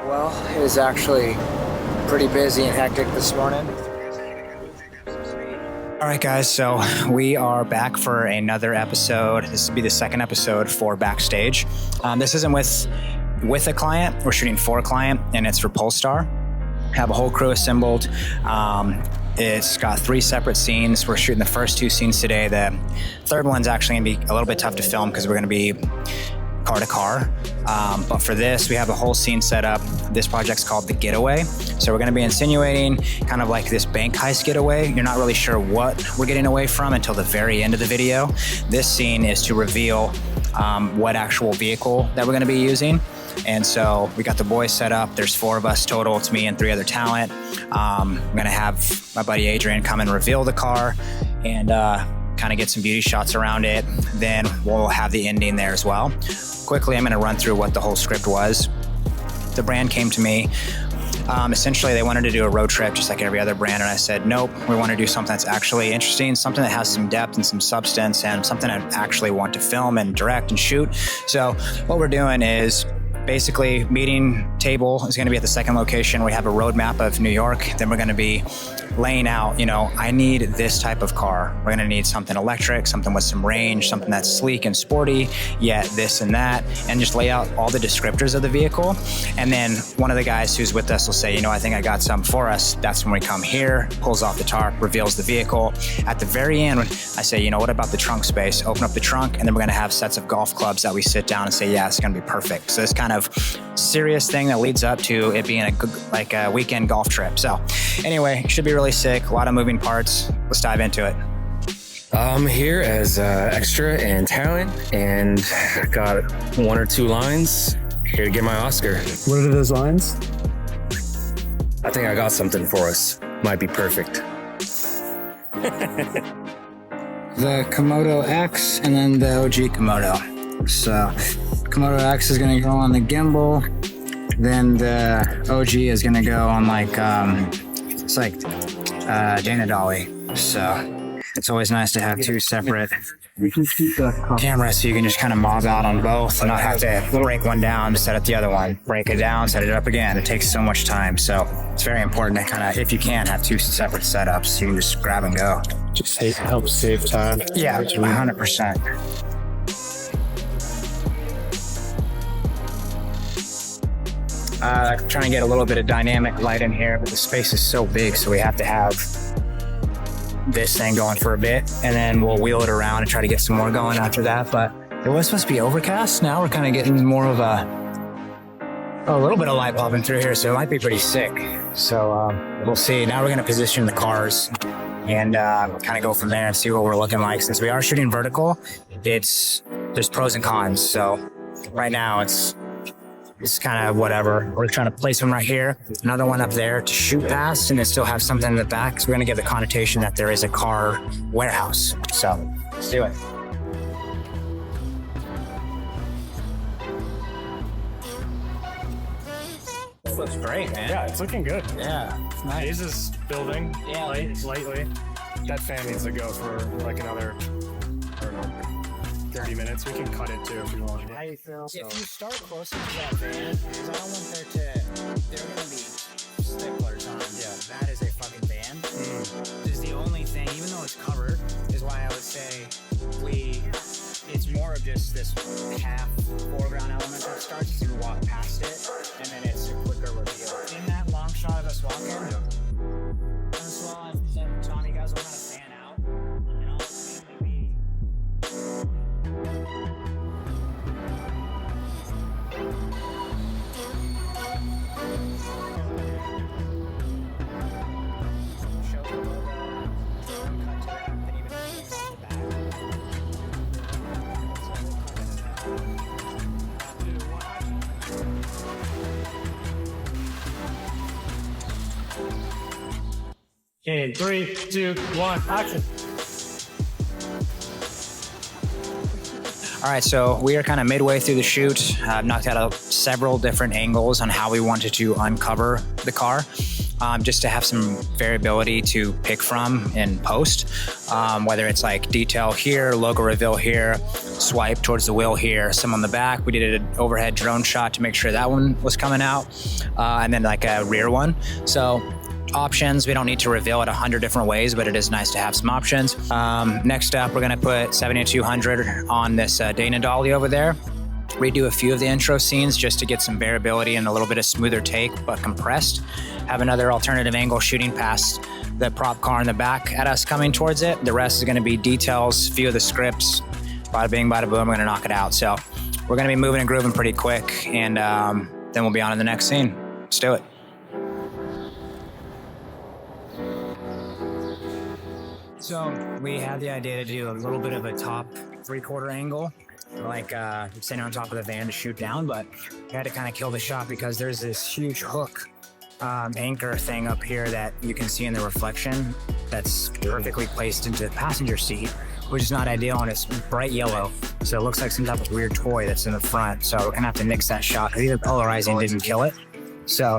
Well, it was actually pretty busy and hectic this morning. All right, guys, so we are back for another episode. This will be the second episode for Backstage. This isn't with a client. We're shooting for a client, and it's for Polestar. Have a whole crew assembled. It's got 3 separate scenes. We're shooting the first 2 scenes today. The third one's actually gonna be a little bit tough to film because we're gonna be car to car. But for this, we have a whole scene set up. This project's called The Getaway. So we're gonna be insinuating kind of like this bank heist getaway. You're not really sure what we're getting away from until the very end of the video. This scene is to reveal what actual vehicle that we're gonna be using. And so we got the boys set up. There's 4 of us total. It's me and 3 other talent. I'm gonna have my buddy Adrian come and reveal the car and kind of get some beauty shots around it. Then we'll have the ending there as well. Quickly, I'm gonna run through what the whole script was. The brand came to me. Essentially, they wanted to do a road trip just like every other brand, and I said, nope, we want to do something that's actually interesting, something that has some depth and some substance, and something I actually want to film and direct and shoot. So what we're doing is basically meeting table is going to be at the second location. We have a roadmap of New York. Then we're going to be laying out, I need this type of car. We're going to need something electric, something with some range, something that's sleek and sporty, yet this and that, and just lay out all the descriptors of the vehicle. And then one of the guys who's with us will say, I think I got something for us. That's when we come here, pulls off the tarp, reveals the vehicle. At the very end, I say, what about the trunk space? Open up the trunk, and then we're going to have sets of golf clubs that we sit down and say, yeah, it's going to be perfect. So this kind of serious thing that leads up to it being a weekend golf trip. So anyway, should be really sick. A lot of moving parts. Let's dive into it. I'm here as extra and talent, and got 1 or 2 lines. Here to get my Oscar. What are those lines? I think I got something for us. Might be perfect. The Komodo X and then the OG Komodo. So Komodo X is going to go on the gimbal. Then the OG is going to go on it's like Dana Dolly. So it's always nice to have 2 separate cameras so you can just kind of mob out on both and not have to break one down to set up the other one. Break it down, set it up again. It takes so much time. So it's very important to kind of, if you can, have 2 separate setups so you can just grab and go. Just helps save time. Yeah, 100%. Trying to get a little bit of dynamic light in here, but the space is so big, so we have to have this thing going for a bit, and then we'll wheel it around and try to get some more going after that. But it was supposed to be overcast. Now we're kind of getting more of a little bit of light popping through here, so it might be pretty sick. So we'll see. Now we're going to position the cars and kind of go from there and see what we're looking like. Since we are shooting vertical, there's pros and cons. So right now it's kind of whatever. We're trying to place one right here, another one up there to shoot past, and then still have something in the back. So we're going to give the connotation that there is a car warehouse. So let's do it. This looks great, man. Yeah, it's looking good. Yeah, it's nice. Hayes is building Yeah. lightly. That fan needs to go for like another, I don't know, 30 minutes. We can cut it too if we want. How you feel? If you start closer to that van, because I don't want they're going to be sticklers on, that is a fucking van. Is the only thing, even though it's covered, is why I would say it's more of just this half foreground element that starts as you walk past it, and then it's a quicker reveal. In that long shot of us walking, as well, and Tommy guys will kind of fan out, and I'll mainly be... In 3, 2, 1, action. All right, so we are kind of midway through the shoot. I've knocked out several different angles on how we wanted to uncover the car. just to have some variability to pick from in post, whether it's like detail here, logo reveal here, swipe towards the wheel here, some on the back. We did an overhead drone shot to make sure that one was coming out, and then like a rear one. So options, we don't need to reveal it 100 different ways, but it is nice to have some options. Next up, we're gonna put 7200 on this Dana dolly over there. Redo a few of the intro scenes just to get some variability and a little bit of smoother take, but compressed. Have another alternative angle shooting past the prop car in the back at us coming towards it. The rest is gonna be details, few of the scripts, bada bing, bada boom, we're gonna knock it out. So we're gonna be moving and grooving pretty quick, and then we'll be on to the next scene. Let's do it. So we had the idea to do a little bit of a top 3/4 angle, like sitting on top of the van to shoot down, but we had to kind of kill the shot because there's this huge hook anchor thing up here that you can see in the reflection that's perfectly placed into the passenger seat, which is not ideal, and it's bright yellow, so it looks like some type of weird toy that's in the front. So we're gonna have to nix that shot because either polarizing didn't kill it. So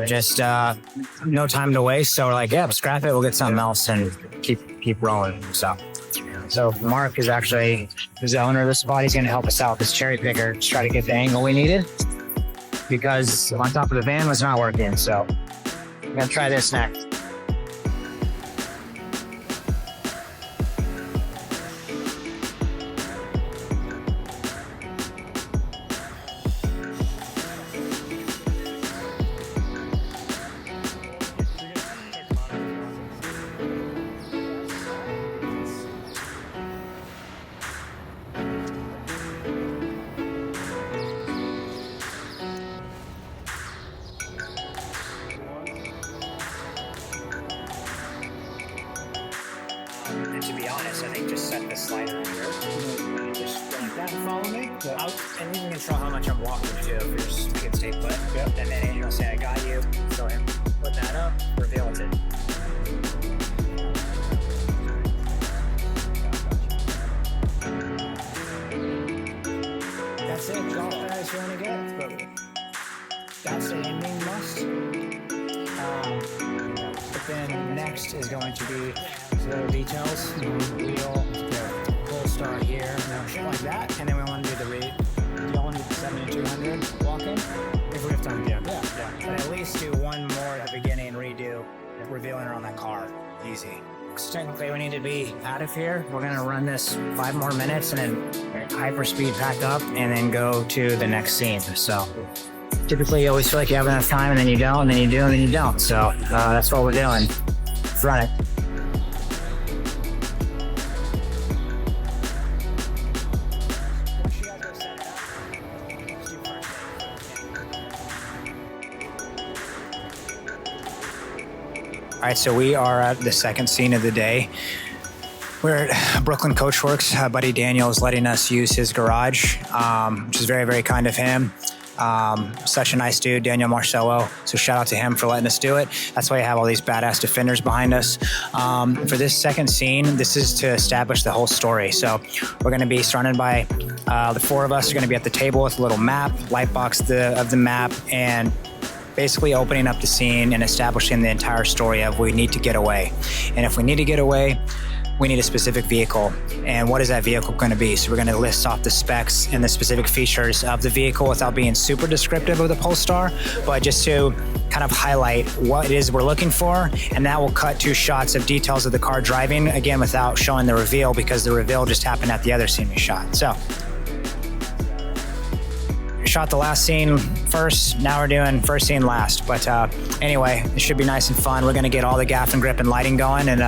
just no time to waste. So we're like, yeah, scrap it. We'll get something else and keep rolling. So Mark is actually the owner of the spot. He's going to help us out with this cherry picker to try to get the angle we needed because on top of the van was not working. So I'm going to try this next. And to be honest, I think just set the slider here. Just like that and follow me. Yeah. And you can control how much I'm walking too. If you're just you can stay put. Yep. And then you'll say, I got you. So him put that up, reveal it. That's it. All guys you want to get. That's the ending must. But then next is going to be little details, wheel, Polestar here, shit like that, and then we want to do the read. Do y'all want to do the 7200 walk-in? If we have time, yeah. But at least do one more at the beginning, redo, revealing her on that car. Easy. So technically, we need to be out of here. We're gonna run this 5 more minutes and then hyperspeed back up, and then go to the next scene. So typically, you always feel like you have enough time, and then you don't, and then you do, and then you don't. So that's what we're doing. Let's run it. All right, so we are at the second scene of the day. We're at Brooklyn Coachworks. Buddy Daniel is letting us use his garage, which is very, very kind of him. Such a nice dude, Daniel Marcello. So shout out to him for letting us do it. That's why I have all these badass defenders behind us. For this second scene, this is to establish the whole story. So we're going to be surrounded by the 4 of us are going to be at the table with a little map, light box of the map, and basically opening up the scene and establishing the entire story of we need to get away. And if we need to get away, we need a specific vehicle. And what is that vehicle going to be? So we're going to list off the specs and the specific features of the vehicle without being super descriptive of the Polestar, but just to kind of highlight what it is we're looking for. And that will cut 2 shots of details of the car driving, again, without showing the reveal, because the reveal just happened at the other scene we shot. So shot the last scene first, now we're doing first scene last. But anyway, it should be nice and fun. We're gonna get all the gaff and grip and lighting going and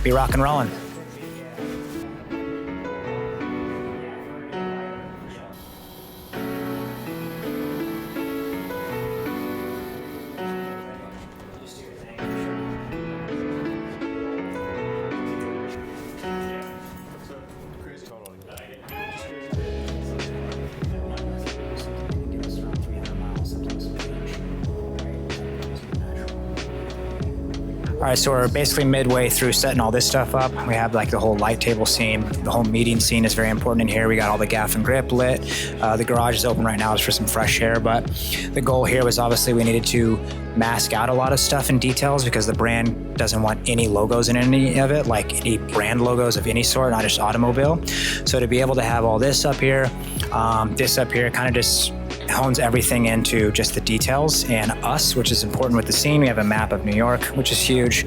be rock and rolling. right, so we're basically midway through setting all this stuff up. We have like the whole light table scene. The whole meeting scene is very important in here. We got all the gaff and grip lit. The garage is open right now just for some fresh air, but the goal here was obviously we needed to mask out a lot of stuff and details because the brand doesn't want any logos in any of it, like any brand logos of any sort, not just automobile. So to be able to have all this up here kind of just hones everything into just the details and us, which is important with the scene. We have a map of New York, which is huge.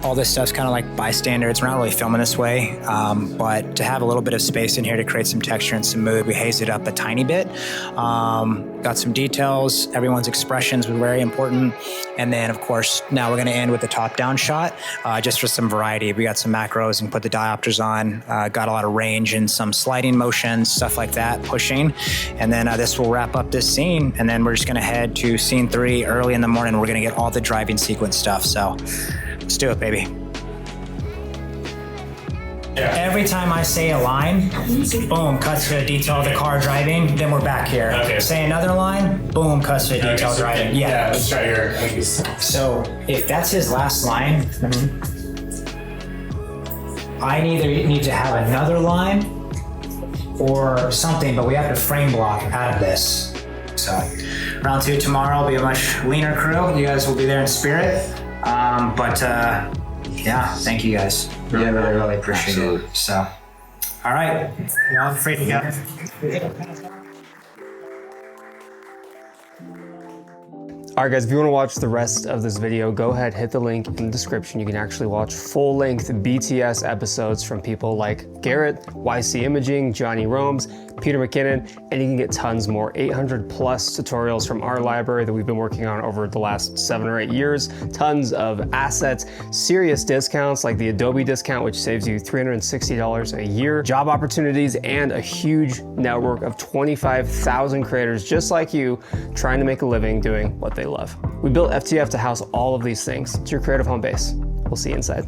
All this stuff's kind of like bystanders. We're not really filming this way, but to have a little bit of space in here to create some texture and some mood, we hazed it up a tiny bit. Got some details. Everyone's expressions were very important. And then, of course, now we're going to end with the top-down shot, just for some variety. We got some macros and put the diopters on. Got a lot of range and some sliding motions, stuff like that, pushing. And then this will wrap up this scene. And then we're just going to head to scene 3 early in the morning. We're going to get all the driving sequence stuff. So let's do it, baby. Yeah. Every time I say a line, boom, cuts to a detail of the car driving, then we're back here. Okay. Say another line, boom, cuts to a detail driving. Yeah, let's try here. So if that's his last line, I either need to have another line or something, but we have to frame block out of this. So round 2 tomorrow will be a much leaner crew. You guys will be there in spirit. Yeah, thank you guys. Really appreciate it. So, all right, y'all free to go. All right, guys, if you want to watch the rest of this video, go ahead, hit the link in the description. You can actually watch full-length BTS episodes from people like Garrett, YC Imaging, Johnny Romes, Peter McKinnon, and you can get tons more. 800 plus tutorials from our library that we've been working on over the last 7 or 8 years. Tons of assets, serious discounts like the Adobe discount, which saves you $360 a year, job opportunities, and a huge network of 25,000 creators just like you trying to make a living doing what they love. We built FTF to house all of these things. It's your creative home base. We'll see you inside.